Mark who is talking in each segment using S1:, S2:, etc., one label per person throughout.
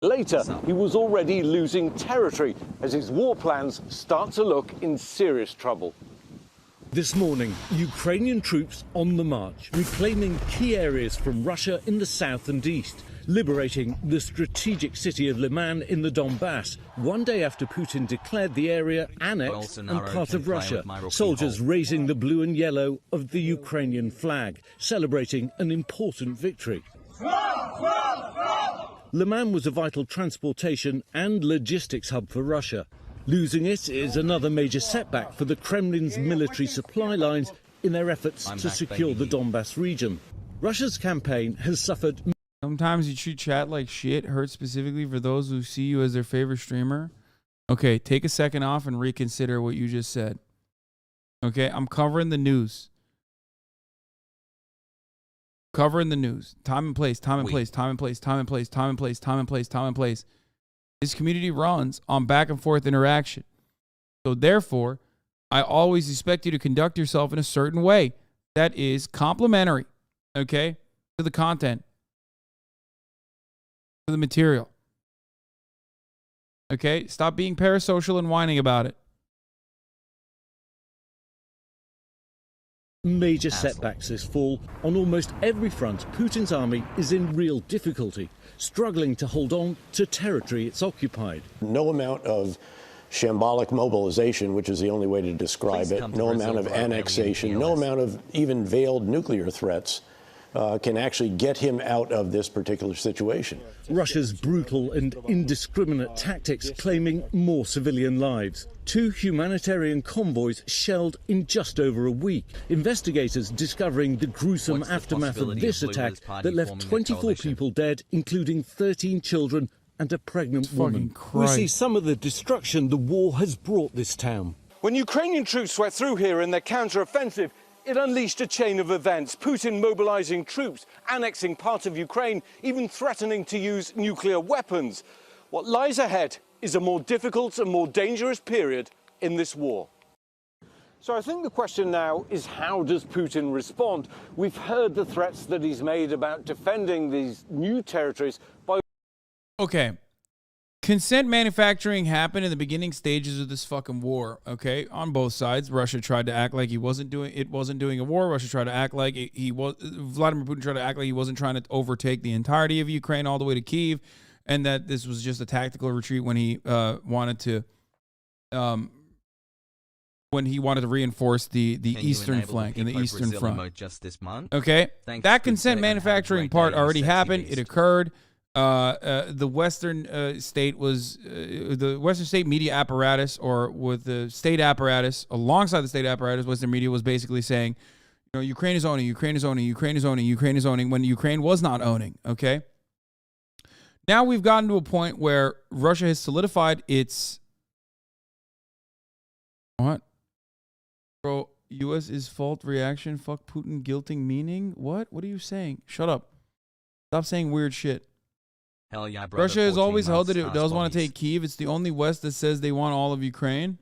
S1: Later, he was already losing territory as his war plans start to look in serious trouble. This morning, Ukrainian troops on the march, reclaiming key areas from Russia in the south and east, liberating the strategic city of Liman in the Donbass, one day after Putin declared the area annexed and part of Russia. Soldiers raising the blue and yellow of the Ukrainian flag, celebrating an important victory. Liman was a vital transportation and logistics hub for Russia. Losing it is another major setback for the Kremlin's military supply lines in their efforts to secure the Donbass region. Russia's campaign has suffered.
S2: Sometimes you treat chat like shit, hurt specifically for those who see you as their favorite streamer. Okay, take a second off and reconsider what you just said. Okay, I'm covering the news. Covering the news. Time and place, time and place, time and place, time and place, time and place, time and place, time and place. This community runs on back and forth interaction. So therefore, I always expect you to conduct yourself in a certain way that is complementary, okay, to the content, to the material. Okay? Stop being parasocial and whining about it.
S1: Major setbacks this fall. On almost every front, Putin's army is in real difficulty, struggling to hold on to territory it's occupied.
S3: No amount of shambolic mobilization, which is the only way to describe it, no amount of annexation, no amount of even veiled nuclear threats can actually get him out of this particular situation.
S1: Russia's brutal and indiscriminate tactics claiming more civilian lives. 2 humanitarian convoys shelled in just over a week. Investigators discovering the gruesome aftermath of this attack that left 24 people dead, including 13 children and a pregnant woman. We see some of the destruction the war has brought this town. When Ukrainian troops swept through here in their counter-offensive, it unleashed a chain of events. Putin mobilizing troops, annexing part of Ukraine, even threatening to use nuclear weapons. What lies ahead is a more difficult and more dangerous period in this war. So I think the question now is, how does Putin respond? We've heard the threats that he's made about defending these new territories by...
S2: Okay. Consent manufacturing happened in the beginning stages of this fucking war, okay? On both sides. Russia tried to act like it wasn't doing a war. Russia tried to act like Vladimir Putin tried to act like he wasn't trying to overtake the entirety of Ukraine all the way to Kyiv, and that this was just a tactical retreat when he wanted to reinforce the eastern flank and the eastern front.
S4: Just this month?
S2: Okay? That consent manufacturing part already happened. It occurred. The Western state media apparatus, or with the state apparatus, alongside the state apparatus, Western media was basically saying, you know, Ukraine is owning, Ukraine is owning, Ukraine is owning, Ukraine is owning, when Ukraine was not owning, okay? Now we've gotten to a point where Russia has solidified its... What? Bro, U.S. is fault reaction, fuck Putin, guilting meaning? What? What are you saying? Shut up. Stop saying weird shit.
S4: Hell yeah, brother.
S2: Russia has always held that it does want to take Kyiv. It's the only West that says they want all of Ukraine.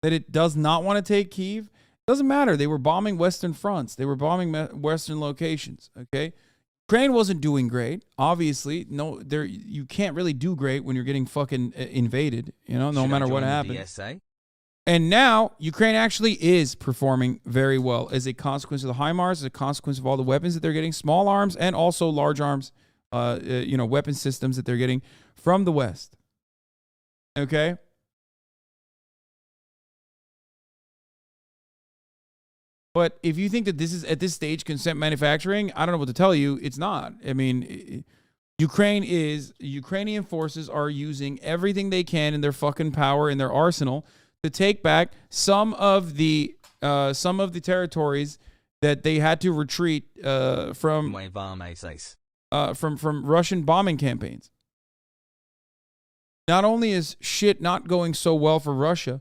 S2: That it does not want to take Kyiv. Doesn't matter. They were bombing Western fronts. They were bombing Western locations. Okay, Ukraine wasn't doing great. Obviously, no. You can't really do great when you're getting fucking invaded. You know, no matter what happens. And now Ukraine actually is performing very well as a consequence of the HIMARS, as a consequence of all the weapons that they're getting, small arms and also large arms. Weapon systems that they're getting from the West. Okay? But if you think that this is, at this stage, consent manufacturing, I don't know what to tell you. It's not. I mean, Ukrainian forces are using everything they can in their fucking power, in their arsenal, to take back some of the territories that they had to retreat from Russian bombing campaigns. Not only is shit not going so well for Russia,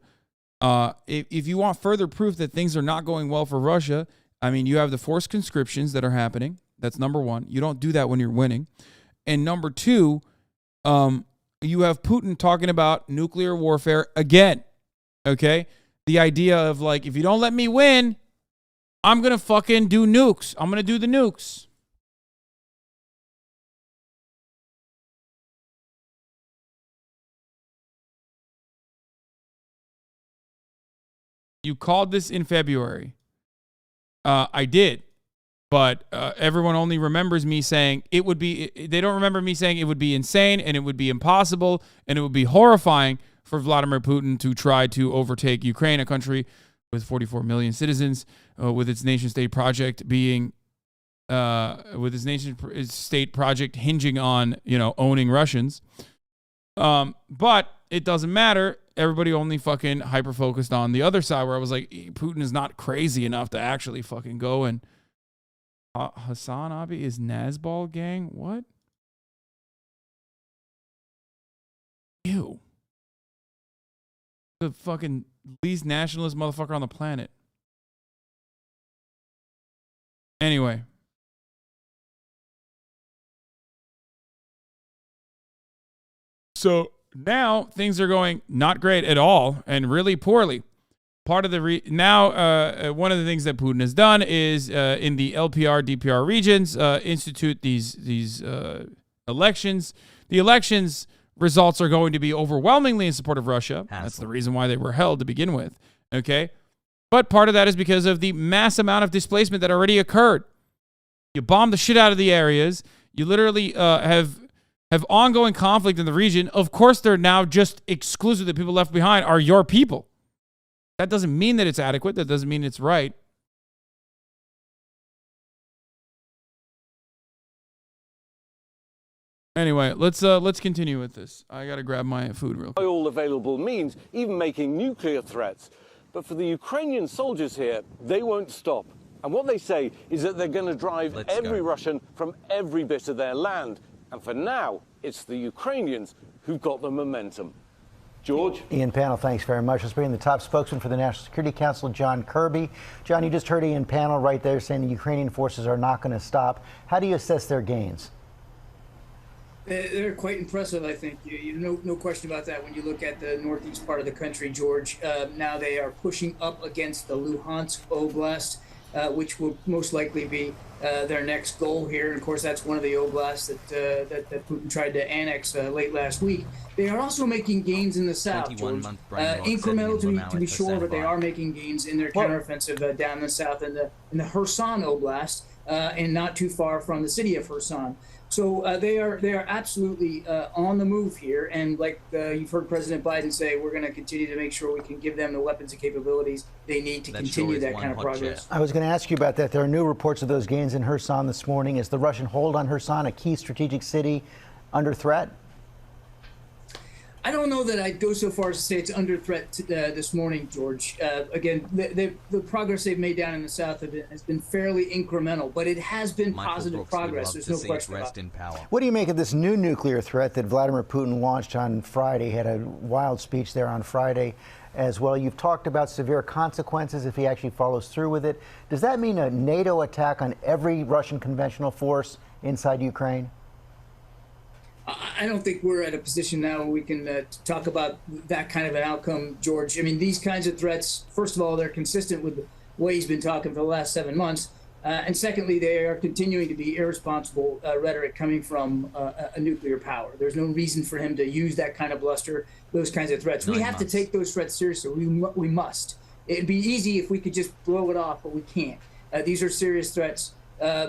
S2: if you want further proof that things are not going well for Russia, I mean, you have the forced conscriptions that are happening. That's number one. You don't do that when you're winning. And number two, you have Putin talking about nuclear warfare again. Okay? The idea of, like, if you don't let me win, I'm going to fucking do nukes. I'm going to do the nukes. You called this in February. I did. But everyone only remembers me saying it would be, they don't remember me saying it would be insane and it would be impossible and it would be horrifying for Vladimir Putin to try to overtake Ukraine, a country with 44 million citizens, with its nation-state project being, with its nation-state project hinging on, owning Russians. But it doesn't matter. Everybody only fucking hyper-focused on the other side where I was like, Putin is not crazy enough to actually fucking go and HasanAbi is Nazball gang? What? Ew. The fucking least nationalist motherfucker on the planet. Anyway. So now things are going not great at all and really poorly. Part of the one of the things that Putin has done is in the LPR, DPR regions institute these elections. The elections results are going to be overwhelmingly in support of Russia. That's the reason why they were held to begin with. Okay, but part of that is because of the mass amount of displacement that already occurred. You bomb the shit out of the areas. You literally have ongoing conflict in the region. Of course, they're now just exclusive. The people left behind are your people. That doesn't mean that it's adequate. That doesn't mean it's right. Anyway, let's continue with this. I gotta grab my food real quick.
S1: By all available means, even making nuclear threats. But for the Ukrainian soldiers here, they won't stop. And what they say is that they're going to drive every Russian from every bit of their land. And for now, it's the Ukrainians who've got the momentum. George?
S5: Ian Panel, thanks very much. Let's bring in the top spokesman for the National Security Council, John Kirby. John, you just heard Ian Panel right there saying the Ukrainian forces are not going to stop. How do you assess their gains?
S6: They're quite impressive, I think. No question about that when you look at the northeast part of the country, George. Now they are pushing up against the Luhansk Oblast, which will most likely be their next goal here. And of course, that's one of the oblasts that Putin tried to annex late last week. They are also making gains in the south, George. Incremental to be sure, but they are making gains in their counteroffensive down in the south in the Kherson Oblast, and not too far from the city of Kherson. So they are absolutely on the move here, and like you've heard President Biden say, we're going to continue to make sure we can give them the weapons and capabilities they need to continue that kind of progress.
S5: I was going to ask you about that. There are new reports of those gains in Kherson this morning. Is the Russian hold on Kherson, a key strategic city, under threat?
S6: I don't know that I'd go so far as to say it's under threat this morning, George. Again, the progress they've made down in the south has been fairly incremental, but it has been positive progress. There's no question about it.
S5: What do you make of this new nuclear threat that Vladimir Putin launched on Friday? He had a wild speech there on Friday as well. You've talked about severe consequences if he actually follows through with it. Does that mean a NATO attack on every Russian conventional force inside Ukraine?
S6: I don't think we're at a position now where we can talk about that kind of an outcome, George. I mean, these kinds of threats, first of all, they're consistent with the way he's been talking for the last 7 months. And secondly, they are continuing to be irresponsible rhetoric coming from a nuclear power. There's no reason for him to use that kind of bluster, those kinds of threats. We have to take those threats seriously. We must. It'd be easy if we could just blow it off, but we can't. These are serious threats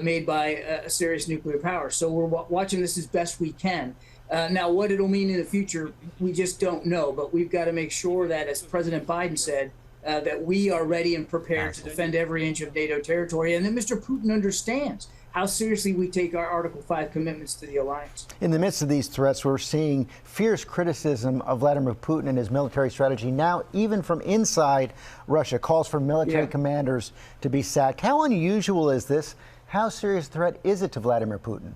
S6: made by a serious nuclear power. So we're watching this as best we can. Now, what it'll mean in the future, we just don't know. But we've got to make sure that, as President Biden said, that we are ready and prepared to defend every inch of NATO territory, and that Mr. Putin understands how seriously we take our Article 5 commitments to the alliance.
S5: In the midst of these threats, we're seeing fierce criticism of Vladimir Putin and his military strategy now, even from inside Russia. Calls for military commanders to be sacked. How unusual is this? How serious a threat is it to Vladimir Putin?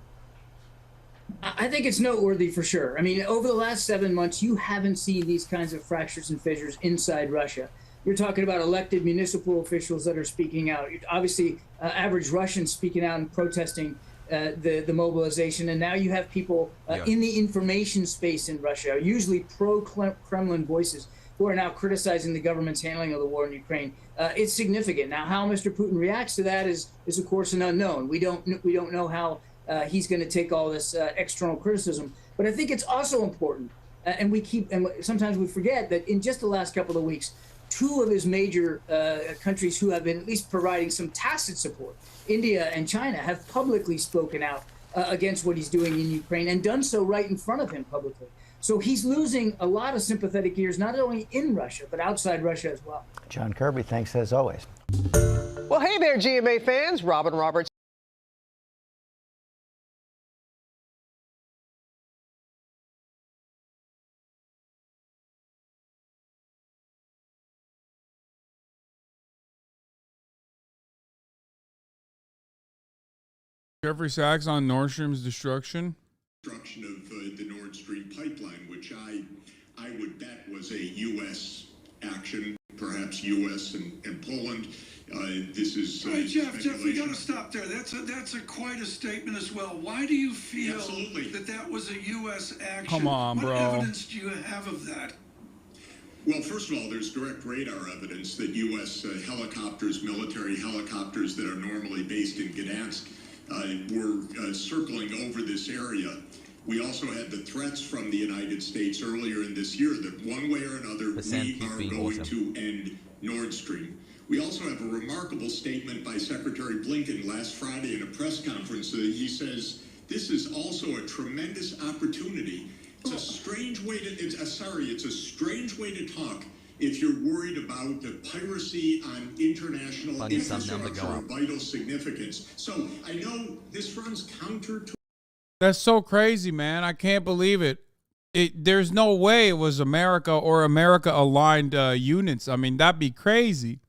S6: I think it's noteworthy for sure. I mean, over the last 7 months, you haven't seen these kinds of fractures and fissures inside Russia. You're talking about elected municipal officials that are speaking out. Obviously, average Russians speaking out and protesting the mobilization. And now you have people in the information space in Russia, usually pro-Kremlin voices, who are now criticizing the government's handling of the war in Ukraine. It's significant. Now, how Mr. Putin reacts to that is of course, an unknown. We don't know how he's going to take all this external criticism. But I think it's also important, and sometimes we forget that in just the last couple of weeks, two of his major countries who have been at least providing some tacit support, India and China, have publicly spoken out against what he's doing in Ukraine and done so right in front of him publicly. So he's losing a lot of sympathetic ears, not only in Russia, but outside Russia as well.
S5: John Kirby, thanks as always.
S7: Well, hey there, GMA fans. Robin Roberts.
S2: Jeffrey Sachs on Nord Stream's destruction.
S8: Destruction of the Nord Stream pipeline, which I would bet was a U.S. action, perhaps U.S. and Poland. This is
S9: Jeff, we got to stop there. That's quite a statement as well. Why do you feel that was a U.S. action?
S2: Come on, bro.
S9: What evidence do you have of that?
S8: Well, first of all, there's direct radar evidence that U.S. Helicopters, military helicopters that are normally based in Gdansk, were circling over this area. We also had the threats from the United States earlier in this year that one way or another we are going to end Nord Stream. We also have a remarkable statement by Secretary Blinken last Friday in a press conference. He says, this is also a tremendous opportunity. It's a strange way to, it's a strange way to talk if you're worried about the piracy on international infrastructure of vital significance. So I know this runs counter to...
S2: That's so crazy, man. I can't believe it. There's no way it was America or America-aligned units. I mean, that'd be crazy.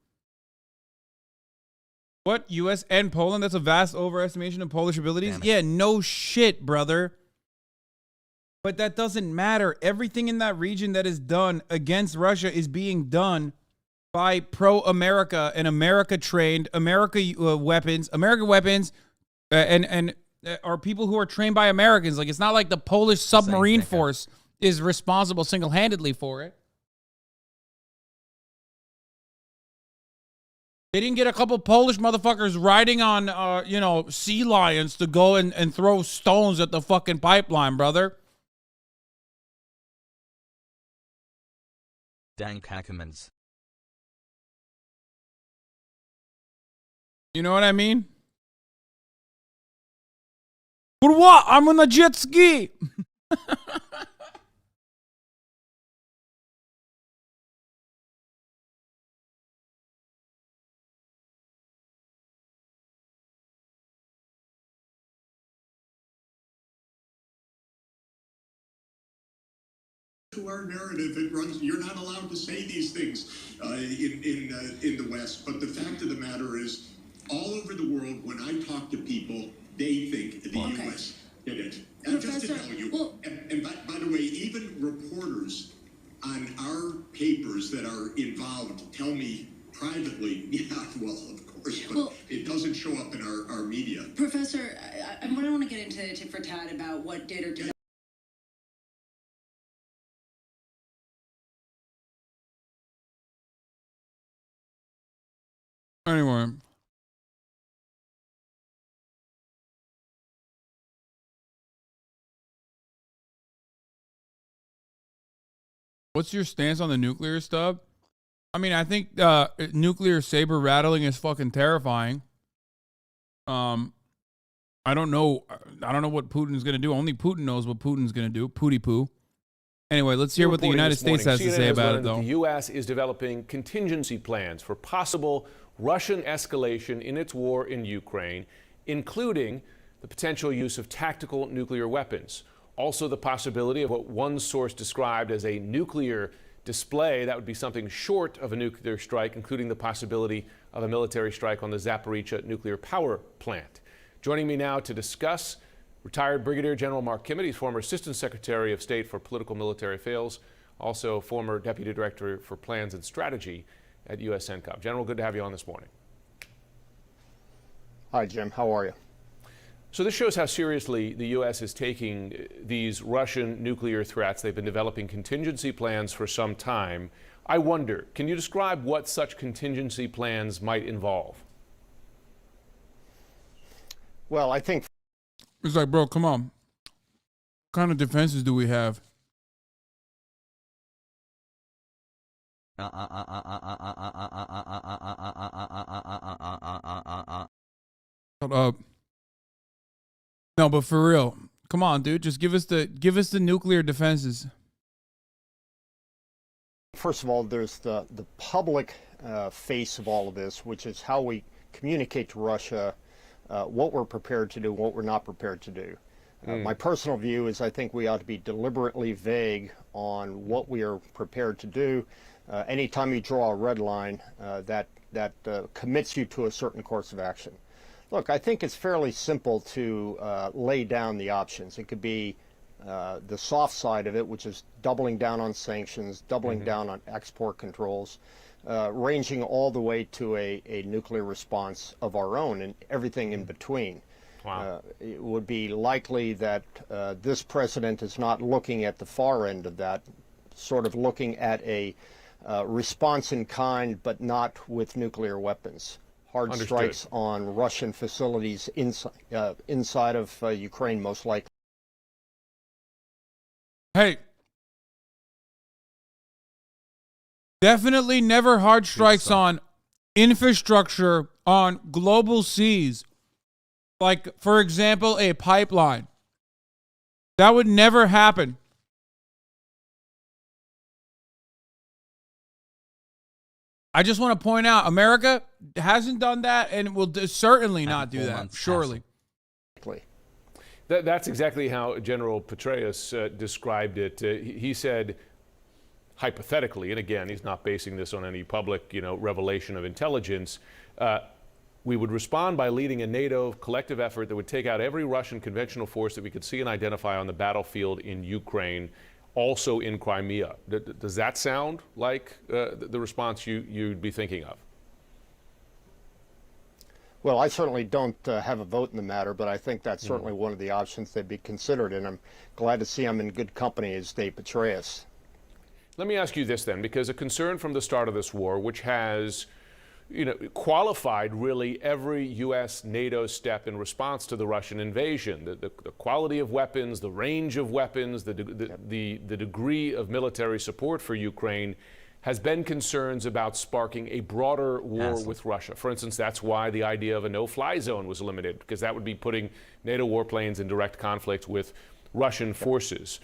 S2: What? U.S. and Poland? That's a vast overestimation of Polish abilities? Yeah, no shit, brother. But that doesn't matter. Everything in that region that is done against Russia is being done by pro-America and America-trained, American weapons, and are people who are trained by Americans. Like, it's not like the Polish submarine force is responsible single-handedly for it. They didn't get a couple Polish motherfuckers riding on, sea lions to go and throw stones at the fucking pipeline, brother.
S4: Dank Hackermans.
S2: You know what I mean? For what? I'm on a jet ski.
S8: To our narrative, it runs. You're not allowed to say these things in the West. But the fact of the matter is, all over the world, when I talk to people, they think the U.S. did it. And just to tell you, and by the way, even reporters on our papers that are involved tell me privately, yeah, well, of course, but it doesn't show up in our media.
S10: Professor, I don't want to get into tit for tat about what did or did not.
S2: Anyway. What's your stance on the nuclear stuff? I mean, I think nuclear saber rattling is fucking terrifying. I don't know what Putin's going to do. Only Putin knows what Putin's going to do. Pooty poo. Anyway, let's hear what the United States has to say about it, though.
S11: The U.S. is developing contingency plans for possible Russian escalation in its war in Ukraine, including the potential use of tactical nuclear weapons. Also, the possibility of what one source described as a nuclear display. That would be something short of a nuclear strike, including the possibility of a military strike on the Zaporizhzhia nuclear power plant. Joining me now to discuss, retired Brigadier General Mark Kimmett. He's former Assistant Secretary of State for Political Military Affairs, also former Deputy Director for Plans and Strategy at U.S. CENTCOM. General, good to have you on this morning.
S12: Hi, Jim. How are you?
S11: So this shows how seriously the U.S. is taking these Russian nuclear threats. They've been developing contingency plans for some time. I wonder, can you describe what such contingency plans might involve?
S12: Well, I think...
S2: It's like, bro, come on. What kind of defenses do we have? Hold up. No, but for real, come on, dude. Just give us the nuclear defenses.
S12: First of all, there's the public face of all of this, which is how we communicate to Russia what we're prepared to do, what we're not prepared to do. My personal view is I think we ought to be deliberately vague on what we are prepared to do. Anytime you draw a red line, that commits you to a certain course of action. Look, I think it's fairly simple to lay down the options. It could be the soft side of it, which is doubling down on sanctions, doubling down on export controls, ranging all the way to a nuclear response of our own and everything in between.
S11: Wow.
S12: It would be likely that this president is not looking at the far end of that, sort of looking at a response in kind, but not with nuclear weapons. Hard
S11: Understood.
S12: strikes on Russian facilities inside of Ukraine, most likely.
S2: Hey, definitely never hard strikes on infrastructure on global seas. Like, for example, a pipeline. That would never happen. I just want to point out, America hasn't done that and will certainly not do that, surely.
S11: That's exactly how General Petraeus described it. He said, hypothetically, and again, he's not basing this on any public, revelation of intelligence, we would respond by leading a NATO collective effort that would take out every Russian conventional force that we could see and identify on the battlefield in Ukraine, also in Crimea. Does that sound like the response you'd be thinking of?
S12: Well, I certainly don't have a vote in the matter, but I think that's certainly one of the options that'd be considered, and I'm glad to see I'm in good company as Dave Petraeus.
S11: Let me ask you this then, because a concern from the start of this war, which has qualified really every U.S. NATO step in response to the Russian invasion, the quality of weapons, the range of weapons, the degree of military support for Ukraine, has been concerns about sparking a broader war with Russia. For instance, that's why the idea of a no-fly zone was eliminated, because that would be putting NATO warplanes in direct conflict with Russian forces.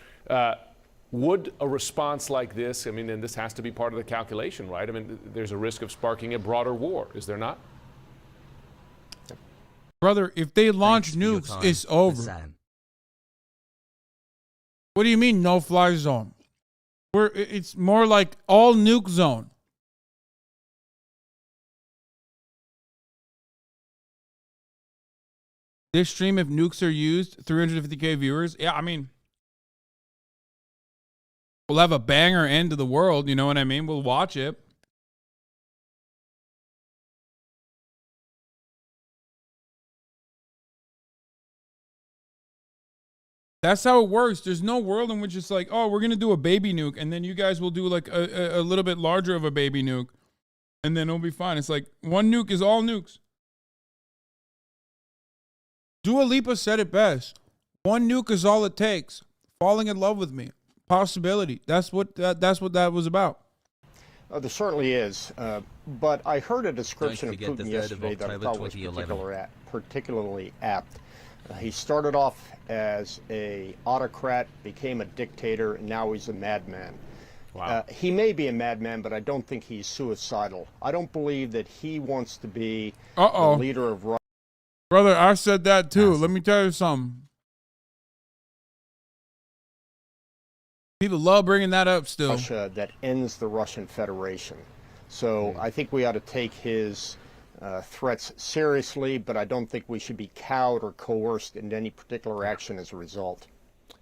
S11: Would a response like this, and this has to be part of the calculation, right? There's a risk of sparking a broader war, is there not?
S2: Brother, if they launch nukes, it's over. What do you mean no-fly zone? It's more like all nuke zone. This stream, if nukes are used, 350K viewers. Yeah, we'll have a banger end to the world. You know what I mean? We'll watch it. That's how it works. There's no world in which it's like, oh, we're going to do a baby nuke, and then you guys will do like a little bit larger of a baby nuke, and then it'll be fine. It's like one nuke is all nukes. Dua Lipa said it best. One nuke is all it takes. Falling in love with me. Possibility. That's what that was about.
S12: There certainly is. But I heard a description of Putin yesterday that I thought was particularly apt. He started off as an autocrat, became a dictator, and now he's a madman.
S11: Wow.
S12: He may be a madman, but I don't think he's suicidal. I don't believe that he wants to be the leader of Russia.
S2: Brother, I said that too. Let me tell you something. People love bringing that up still.
S12: Russia that ends the Russian Federation. So I think we ought to take his threats seriously, but I don't think we should be cowed or coerced into any particular action as a result.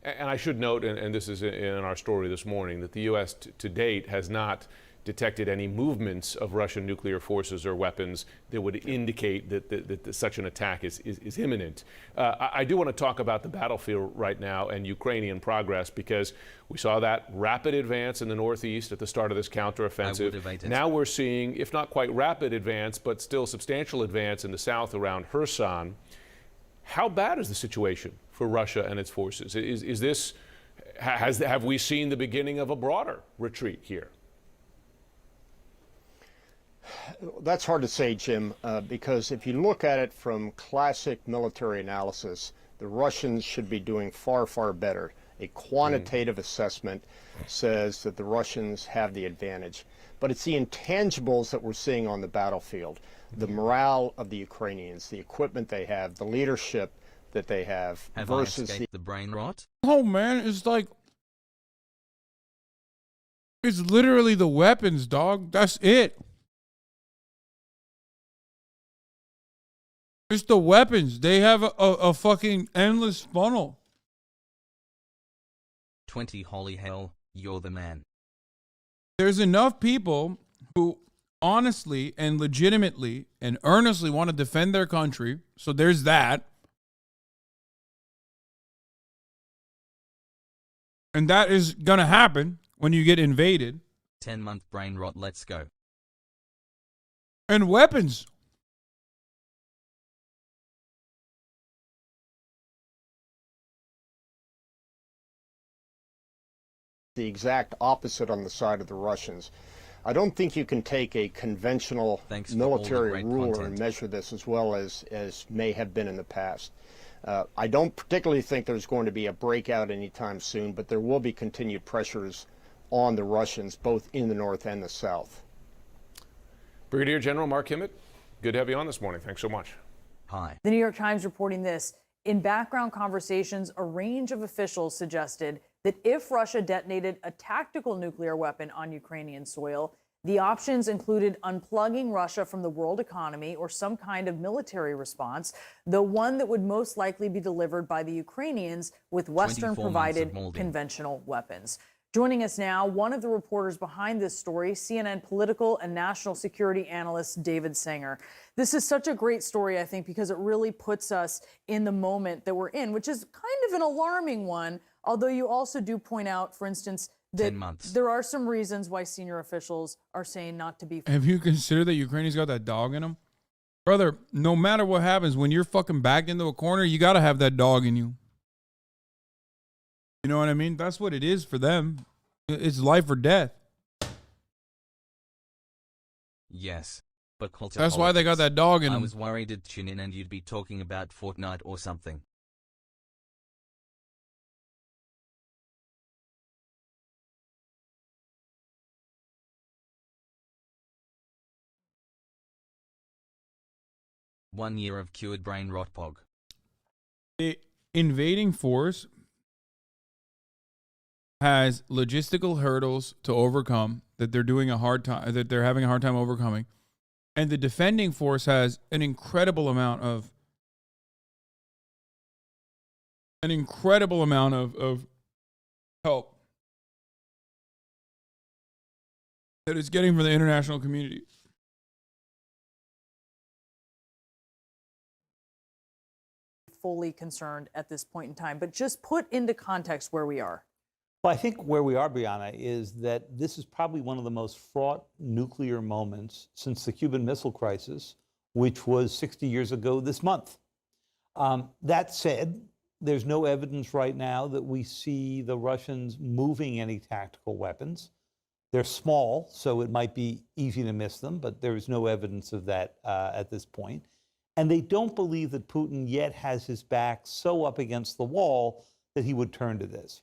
S11: And I should note, and this is in our story this morning, that the U.S. to date has not detected any movements of Russian nuclear forces or weapons that would indicate that such an attack is imminent. I do want to talk about the battlefield right now and Ukrainian progress, because we saw that rapid advance in the northeast at the start of this counteroffensive. Now we're seeing, if not quite rapid advance, but still substantial advance in the south around Kherson. How bad is the situation for Russia and its forces? Have we seen the beginning of a broader retreat here?
S12: That's hard to say, Jim, because if you look at it from classic military analysis, the Russians should be doing far, far better. A quantitative assessment says that the Russians have the advantage. But it's the intangibles that we're seeing on the battlefield, the morale of the Ukrainians, the equipment they have, the leadership that they have versus
S4: the brain rot?
S2: Oh, man, it's like, it's literally the weapons, dog. That's it. It's the weapons. They have a fucking endless funnel.
S4: 20 holy hell, you're the man.
S2: There's enough people who honestly and legitimately and earnestly want to defend their country. So there's that. And that is going to happen when you get invaded.
S4: 10-month brain rot, let's go.
S2: And weapons.
S12: the exact opposite on the side of the Russians. I don't think you can take a conventional military ruler and measure this as well as may have been in the past. I don't particularly think there's going to be a breakout anytime soon, but there will be continued pressures on the Russians, both in the north and the south.
S11: Brigadier General Mark Himmitt, good to have you on this morning. Thanks so much.
S4: Hi.
S13: The New York Times reporting this. In background conversations, a range of officials suggested that if Russia detonated a tactical nuclear weapon on Ukrainian soil, the options included unplugging Russia from the world economy or some kind of military response, the one that would most likely be delivered by the Ukrainians with Western-provided conventional weapons. Joining us now, one of the reporters behind this story, CNN political and national security analyst David Sanger. This is such a great story, I think, because it really puts us in the moment that we're in, which is kind of an alarming one, although you also do point out, for instance, that there are some reasons why senior officials are saying not to be.
S2: Have you considered that Ukrainians got that dog in them? Brother, no matter what happens, when you're fucking backed into a corner, you got to have that dog in you. You know what I mean? That's what it is for them. It's life or death.
S4: Yes, but culture.
S2: That's why they got that dog in them.
S4: I was worried to tune in and you'd be talking about Fortnite or something. One year of cured brain rot, Pog.
S2: The invading force has logistical hurdles to overcome that they're having a hard time overcoming, and the defending force has an incredible amount of help that it's getting from the international community.
S13: Fully concerned at this point in time, but just put into context where we are.
S14: Well, I think where we are, Brianna, is that this is probably one of the most fraught nuclear moments since the Cuban Missile Crisis, which was 60 years ago this month. That said, there's no evidence right now that we see the Russians moving any tactical weapons. They're small, so it might be easy to miss them, but there's no evidence of that at this point. And they don't believe that Putin yet has his back so up against the wall that he would turn to this.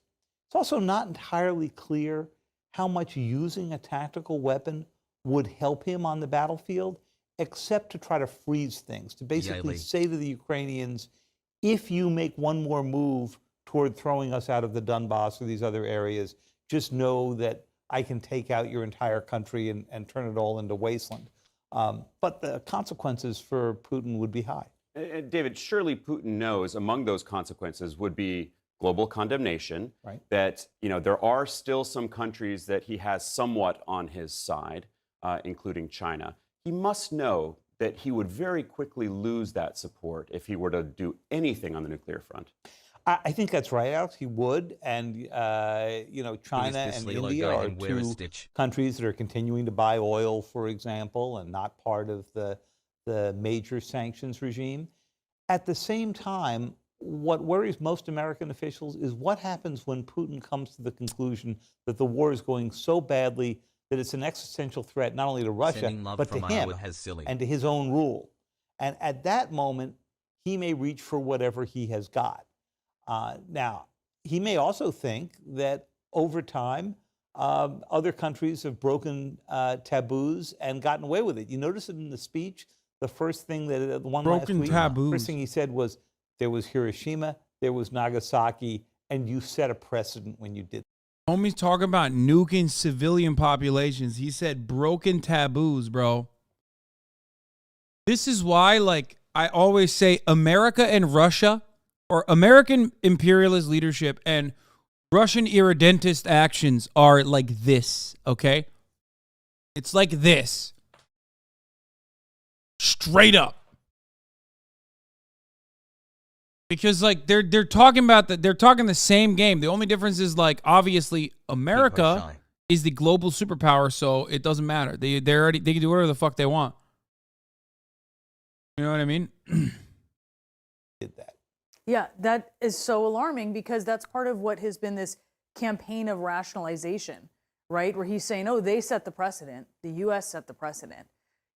S14: It's also not entirely clear how much using a tactical weapon would help him on the battlefield, except to try to freeze things, to basically say to the Ukrainians, if you make one more move toward throwing us out of the Donbass or these other areas, just know that I can take out your entire country and turn it all into wasteland. But the consequences for Putin would be high.
S15: And David, surely Putin knows among those consequences would be global condemnation,
S14: right?
S15: That, you know, there are still some countries that he has somewhat on his side, including China. He must know that he would very quickly lose that support if he were to do anything on the nuclear front.
S14: I think that's right, Alex. He would. And, you know, China and India are two countries that are continuing to buy oil, for example, and not part of the major sanctions regime. At the same time, what worries most American officials is what happens when Putin comes to the conclusion that the war is going so badly that it's an existential threat not only to Russia,
S4: Sending love
S14: but to
S4: from
S14: him
S4: Iowa has silly.
S14: and to his own rule. And at that moment, he may reach for whatever he has got. Now, he may also think that over time, other countries have broken taboos and gotten away with it. You notice it in the speech. The first thing that the one
S2: Broken
S14: last week,
S2: taboos.
S14: first thing he said was, there was Hiroshima, there was Nagasaki, and you set a precedent when you did.
S2: Homie's talking about nuking civilian populations. He said broken taboos, bro. This is why, like, I always say America and Russia, or American imperialist leadership and Russian irredentist actions are like this, okay? It's like this. Straight up. Because like they're talking about they're talking the same game. The only difference is like obviously America is the global superpower, so it doesn't matter. They can do whatever the fuck they want. You know what I mean?
S14: Did that.
S13: Yeah, that is so alarming because that's part of what has been this campaign of rationalization, right? Where he's saying, oh, they set the precedent. The U.S. set the precedent.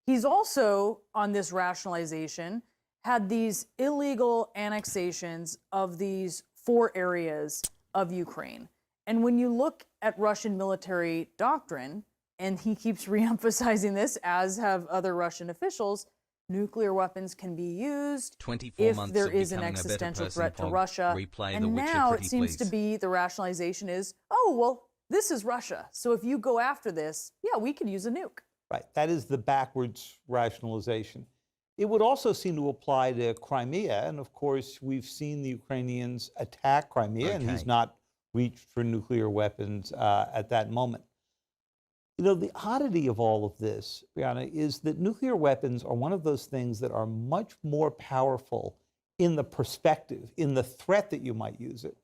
S13: He's also, on this rationalization, had these illegal annexations of these 4 areas of Ukraine. And when you look at Russian military doctrine, and he keeps reemphasizing this, as have other Russian officials, nuclear weapons can be used
S4: 24
S13: if
S4: months
S13: there
S4: of
S13: is an
S4: becoming a better
S13: existential
S4: person,
S13: threat to
S4: Pog.
S13: Russia.
S4: Replay The
S13: And
S4: Witcher,
S13: now it
S4: pretty
S13: seems
S4: please.
S13: to be the rationalization is, oh, well, this is Russia. So if you go after this, yeah, we could use a nuke.
S14: Right. That is the backwards rationalization. It would also seem to apply to Crimea. And of course, we've seen the Ukrainians attack Crimea, and he's not reached for nuclear weapons at that moment. You know, the oddity of all of this, Brianna, is that nuclear weapons are one of those things that are much more powerful in the perspective, in the threat that you might use it,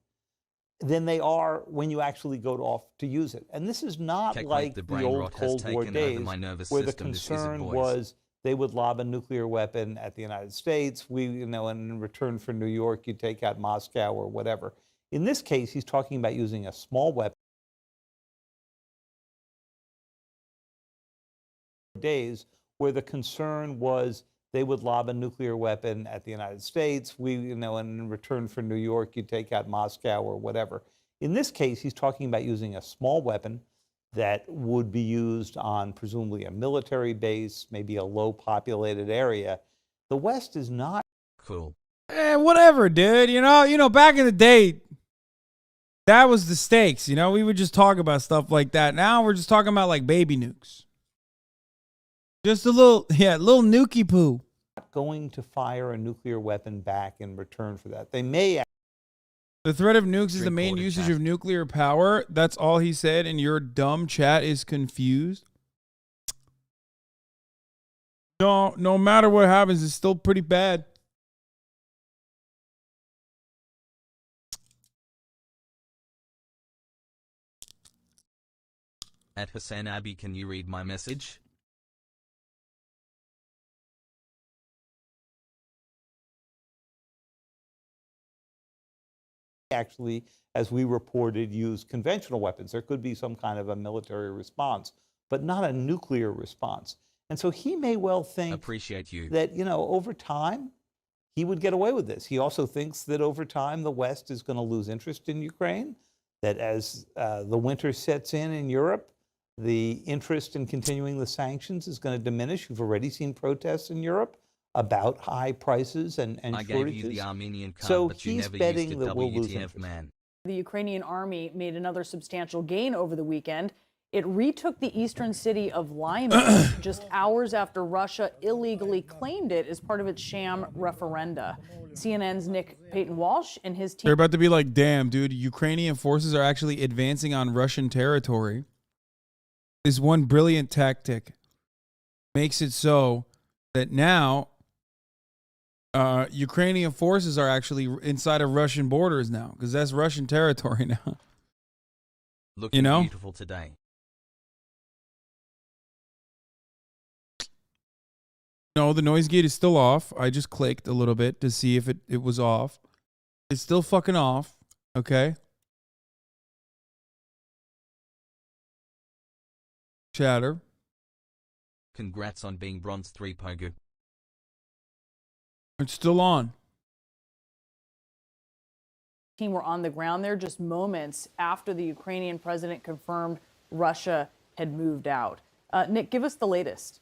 S14: than they are when you actually go off to use it. And this is not
S4: Checkmate,
S14: like
S4: the
S14: the
S4: brain
S14: old
S4: rot has
S14: Cold War
S4: taken over
S14: days
S4: my nervous
S14: where the
S4: system. This isn't
S14: concern
S4: boys.
S14: was they would lob a nuclear weapon at the United States, and in return for New York, you take out Moscow or whatever. In this case, he's talking about using a small weapon. Days where the concern was they would lob a nuclear weapon at the United States, and in return for New York, you take out Moscow or whatever. In this case, he's talking about using a small weapon that would be used on presumably a military base, maybe a low populated area. The West is not
S4: cool.
S2: Whatever, dude. You know, back in the day, that was the stakes. You know, we would just talk about stuff like that. Now we're just talking about like baby nukes. Just a little nukey poo.
S14: going to fire a nuclear weapon back in return for that. They may.
S2: The threat of nukes is the main usage of nuclear power. That's all he said, and your dumb chat is confused. No matter what happens, it's still pretty bad.
S4: At HasanAbi, can you read my message?
S14: Actually, as we reported, use conventional weapons. There could be some kind of a military response, but not a nuclear response. And so he may well think that, over time, he would get away with this. He also thinks that over time, the West is going to lose interest in Ukraine, that as the winter sets in Europe, the interest in continuing the sanctions is going to diminish. You've already seen protests in Europe about high prices and
S4: I
S14: shortages.
S4: gave you the Armenian card,
S14: So
S4: but you
S14: he's
S4: never
S14: betting
S4: used it,
S14: that we'll lose
S4: WTF,
S14: interest.
S4: man.
S13: The Ukrainian army made another substantial gain over the weekend. It retook the eastern city of Lyman just hours after Russia illegally claimed it as part of its sham referenda. CNN's Nick Payton-Walsh and his team.
S2: They're about to be like, damn, dude, Ukrainian forces are actually advancing on Russian territory. This one brilliant tactic makes it so that now Ukrainian forces are actually inside of Russian borders now, because that's Russian territory now.
S4: Looking beautiful today.
S2: No, the noise gate is still off. I just clicked a little bit to see if it was off. It's still fucking off. Okay. chatter.
S4: Congrats on being bronze 3 Pogu.
S2: It's still on.
S13: Team were on the ground there just moments after the Ukrainian president confirmed Russia had moved out. Nick, give us the latest.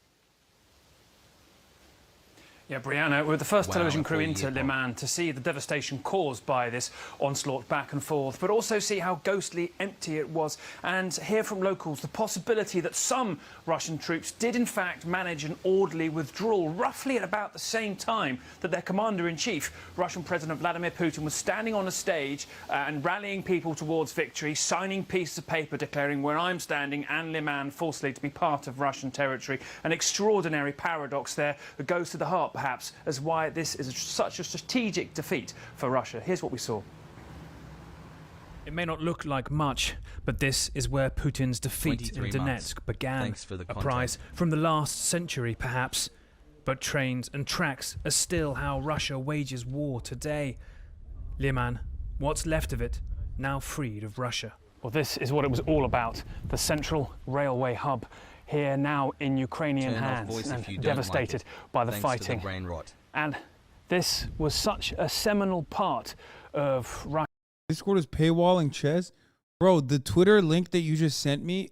S16: Yeah, Brianna, we're the first television crew into Le Mans to see the devastation caused by this onslaught back and forth, but also see how ghostly empty it was and hear from locals the possibility that some Russian troops did in fact manage an orderly withdrawal roughly at about the same time that their commander-in-chief, Russian President Vladimir Putin, was standing on a stage and rallying people towards victory, signing pieces of paper declaring where I'm standing and Le Mans falsely to be part of Russian territory. An extraordinary paradox there that goes to the heart, perhaps, as why this is such a strategic defeat for Russia. Here's what we saw. It may not look like much, but this is where Putin's defeat in Donetsk began. A prize from the last century, perhaps. But trains and tracks are still how Russia wages war today. Le Mans, what's left of it, now freed of Russia. Well, this is what it was all about. The central railway hub, here now in Ukrainian hands and devastated by the fighting. And this was such a seminal part of Russia.
S2: Discord is paywalling chess? Bro, the Twitter link that you just sent me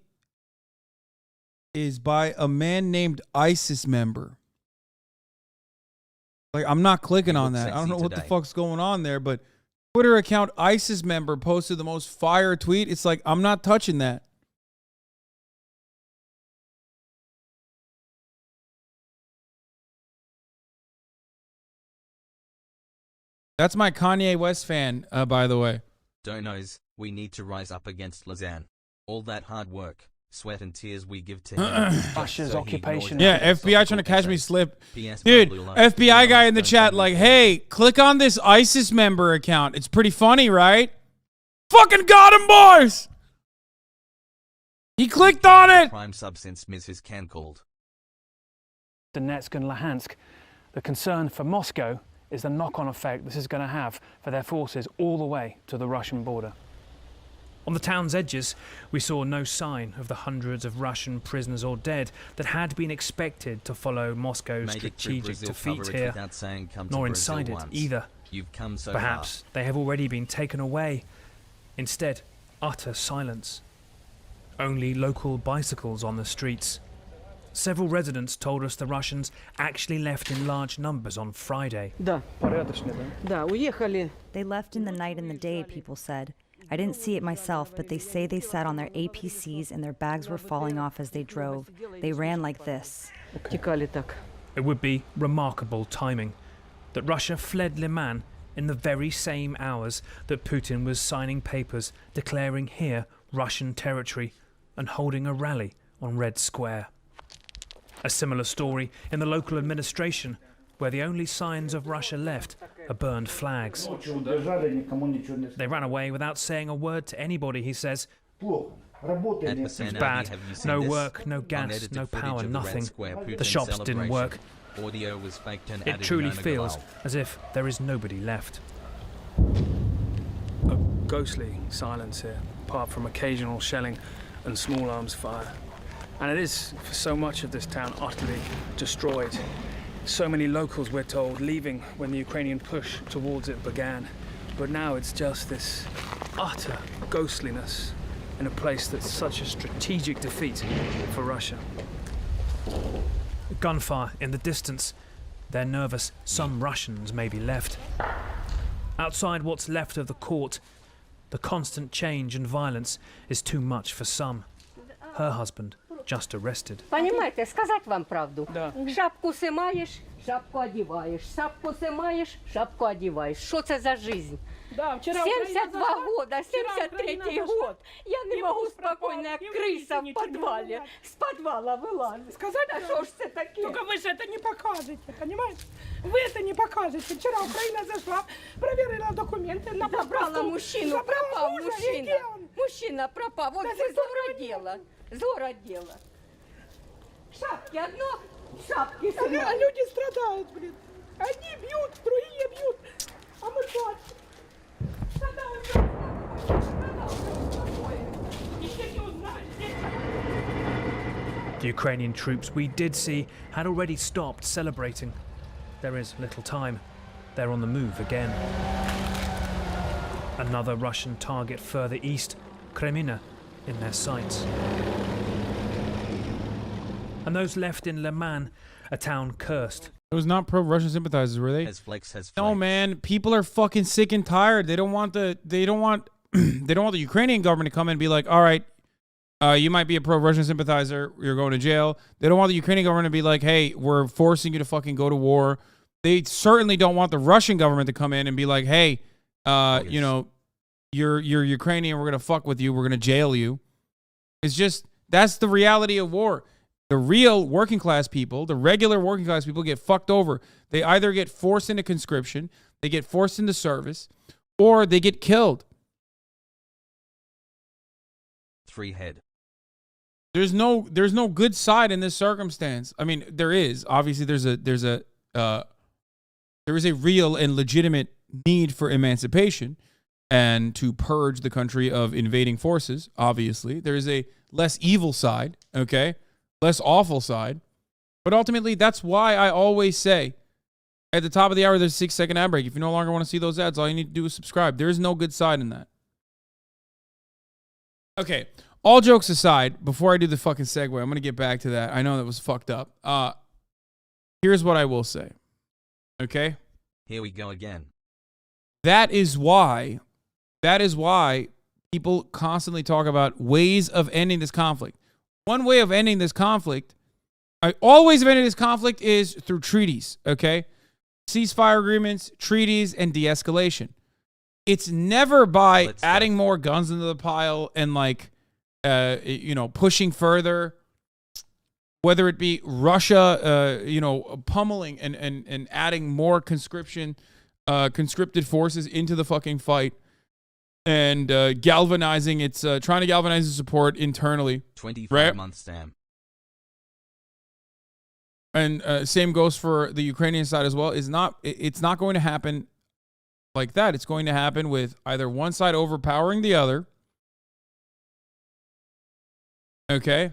S2: is by a man named ISIS member. Like, I'm not clicking on that. I don't know what the fuck's going on there, but Twitter account ISIS member posted the most fire tweet. It's like, I'm not touching that. That's my Kanye West fan, by the way.
S4: Donos, we need to rise up against Lausanne. All that hard work, sweat and tears we give to him.
S16: Russia's occupation.
S2: Yeah, FBI trying to catch me slip. Dude, FBI guy in the chat like, hey, click on this ISIS member account. It's pretty funny, right? Fucking got him, boys! He clicked on it!
S4: Prime sub since Mrs. Can called.
S16: Donetsk and Luhansk. The concern for Moscow is the knock-on effect this is going to have for their forces all the way to the Russian border. On the town's edges, we saw no sign of the hundreds of Russian prisoners or dead that had been expected to follow Moscow's strategic defeat here, nor inside it either. Perhaps they have already been taken away. Instead, utter silence. Only local bicycles on the streets. Several residents told us the Russians actually left in large numbers on Friday.
S17: They left in the night and the day, people said. I didn't see it myself, but they say they sat on their APCs and their bags were falling off as they drove. They ran like this.
S16: It would be remarkable timing that Russia fled Le Mans in the very same hours that Putin was signing papers declaring here Russian territory and holding a rally on Red Square. A similar story in the local administration, where the only signs of Russia left are burned flags. They ran away without saying a word to anybody, he says. It's bad. No work, no gas, no power, nothing. The shops didn't work. It truly feels as if there is nobody left. A ghostly silence here, apart from occasional shelling and small arms fire. And it is, for so much of this town, utterly destroyed. So many locals, we're told, leaving when the Ukrainian push towards it began. But now it's just this utter ghostliness in a place that's such a strategic defeat for Russia. Gunfire in the distance. They're nervous some Russians may be left. Outside what's left of the court, the constant change and violence is too much for some. Her husband just arrested.
S18: Понимаете, сказать вам правду. Шапку снимаешь, шапку одеваешь. Шапку снимаешь, шапку одеваешь. Что это за жизнь? 72 года, 73-й год. Я не могу спокойно, как крыса в подвале. С подвала вылазить.
S19: Сказать,
S18: а что ж это такое?
S19: Только вы же это не покажете, понимаете? Вы это не покажете. Вчера Украина зашла, проверила документы на
S18: забрала мужчину, пропал мужчина. Мужчина пропал. Вот это злое дело. Злое дело. Шапки одно, шапки снимают.
S19: А люди страдают, блин. Одни бьют, другие бьют. А мы плачем. Когда он Еще не узнали.
S16: The Ukrainian troops we did see had already stopped celebrating. There is little time. They're on the move again. Another Russian target further east, Kremina, in their sights. And those left in Le Mans, a town cursed.
S2: It was not pro-Russian sympathizers, were they?
S4: Has
S2: No, man. People are fucking sick and tired. They don't want the Ukrainian government to come in and be like, all right, you might be a pro-Russian sympathizer. You're going to jail. They don't want the Ukrainian government to be like, hey, we're forcing you to fucking go to war. They certainly don't want the Russian government to come in and be like, hey, you know, you're Ukrainian. We're going to fuck with you. We're going to jail you. It's just, that's the reality of war. The real working class people, the regular working class people get fucked over. They either get forced into conscription, they get forced into service, or they get killed.
S4: 3 head.
S2: There's no good side in this circumstance. I mean, there is. Obviously, there is a real and legitimate need for emancipation and to purge the country of invading forces. Obviously, there is a less evil side, okay? Less awful side. But ultimately, that's why I always say at the top of the hour, there's a 6-second ad break. If you no longer want to see those ads, all you need to do is subscribe. There is no good side in that. Okay, all jokes aside, before I do the fucking segue, I'm going to get back to that. I know that was fucked up. Here's what I will say. Okay?
S4: Here we go again.
S2: That is why people constantly talk about ways of ending this conflict. One way of ending this conflict, all ways of ending this conflict is through treaties, okay? Ceasefire agreements, treaties, and de-escalation. It's never by adding more guns into the pile and pushing further, whether it be Russia, pummeling and adding more conscripted forces into the fucking fight. And trying to galvanize its support internally.
S4: 25 months, Sam.
S2: And same goes for the Ukrainian side as well. It's not going to happen like that. It's going to happen with either one side overpowering the other. Okay.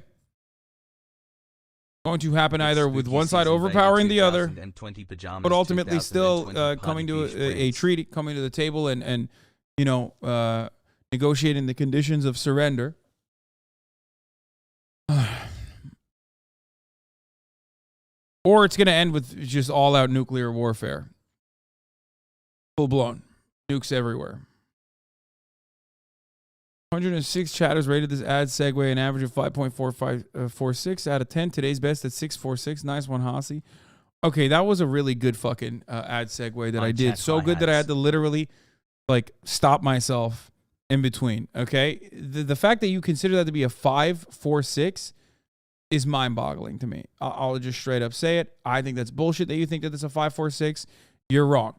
S2: Going to happen either with one side overpowering the other, but ultimately still coming to a treaty, coming to the table and negotiating the conditions of surrender. Or it's going to end with just all-out nuclear warfare. Full-blown. Nukes everywhere. 106 chatters rated this ad segue an average of 5.4546 out of 10. Today's best at 646. Nice one, Hasi. Okay, that was a really good fucking ad segue that I did. So good that I had to literally stop myself in between, okay? The fact that you consider that to be a 5.46 is mind-boggling to me. I'll just straight up say it. I think that's bullshit that you think that it's a 5.46. You're wrong,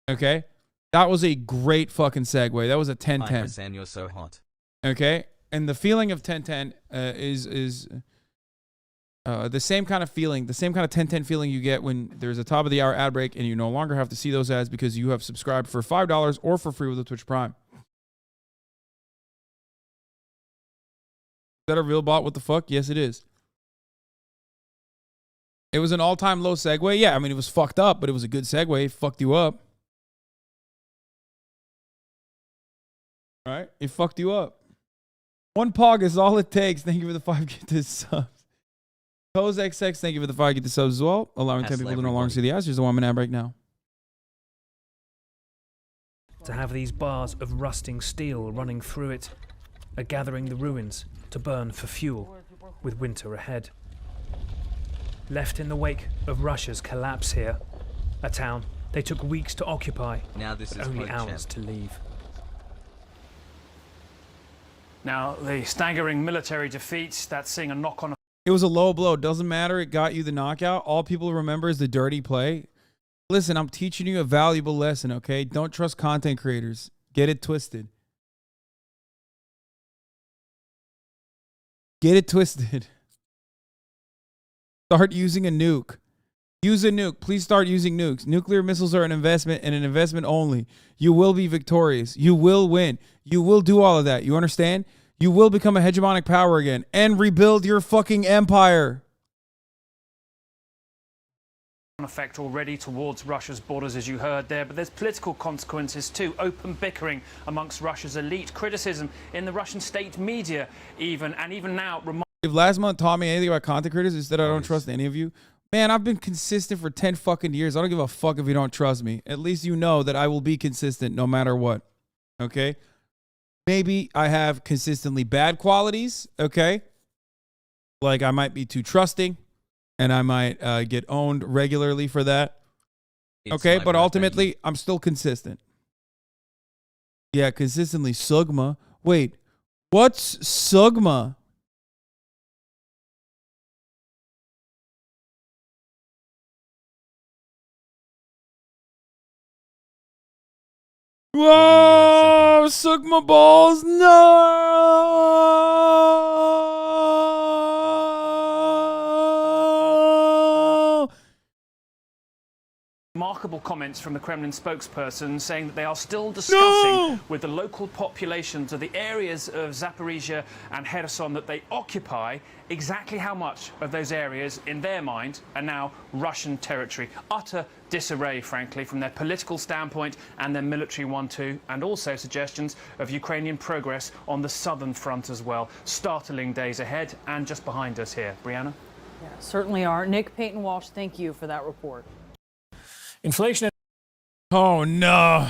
S2: okay? That was a great fucking segue. That was a 10-10.
S4: You're so hot.
S2: Okay? And the feeling of 10-10 is the same kind of feeling, the same kind of 10-10 feeling you get when there's a top of the hour ad break and you no longer have to see those ads because you have subscribed for $5 or for free with the Twitch Prime. Is that a real bot? What the fuck? Yes, it is. It was an all-time low segue. Yeah, I mean, it was fucked up, but it was a good segue. It fucked you up. All right? It fucked you up. One pog is all it takes. Thank you for the 5 get subs. Pose XX, thank you for the 5 get subs as well. Allowing 10 people to no longer see the ads. Here's the 1 minute ad break now.
S16: To have these bars of rusting steel running through it, are gathering the ruins to burn for fuel with winter ahead. Left in the wake of Russia's collapse here, a town they took weeks to occupy,
S4: now this
S16: but
S4: is
S16: only hours to leave. Now, the staggering military defeat that's seeing a knock-on.
S2: It was a low blow. Doesn't matter. It got you the knockout. All people remember is the dirty play. Listen, I'm teaching you a valuable lesson, okay? Don't trust content creators. Get it twisted. Get it twisted. Start using a nuke. Use a nuke. Please start using nukes. Nuclear missiles are an investment and an investment only. You will be victorious. You will win. You will do all of that. You understand? You will become a hegemonic power again and rebuild your fucking empire.
S16: Effect already towards Russia's borders, as you heard there, but there's political consequences too. Open bickering amongst Russia's elite, criticism in the Russian state media, even now.
S2: If last month taught me anything about content creators, is that I don't trust any of you. Man, I've been consistent for 10 fucking years. I don't give a fuck if you don't trust me. At least you know that I will be consistent no matter what. Okay? Maybe I have consistently bad qualities. Okay? Like I might be too trusting. And I might get owned regularly for that. Okay, but ultimately, I'm still consistent. Yeah, consistently. Sugma. Wait, what's Sugma? Whoa, Sugma balls. No!
S16: Remarkable comments from the Kremlin spokesperson saying that they are still discussing with the local populations of the areas of Zaporizhia and Kherson that they occupy exactly how much of those areas, in their mind, are now Russian territory. Utter disarray, frankly, from their political standpoint and their military one too, and also suggestions of Ukrainian progress on the southern front as well. Startling days ahead and just behind us here. Brianna?
S13: Yeah, certainly are. Nick Payton-Walsh, thank you for that report.
S2: Inflation. Oh, no.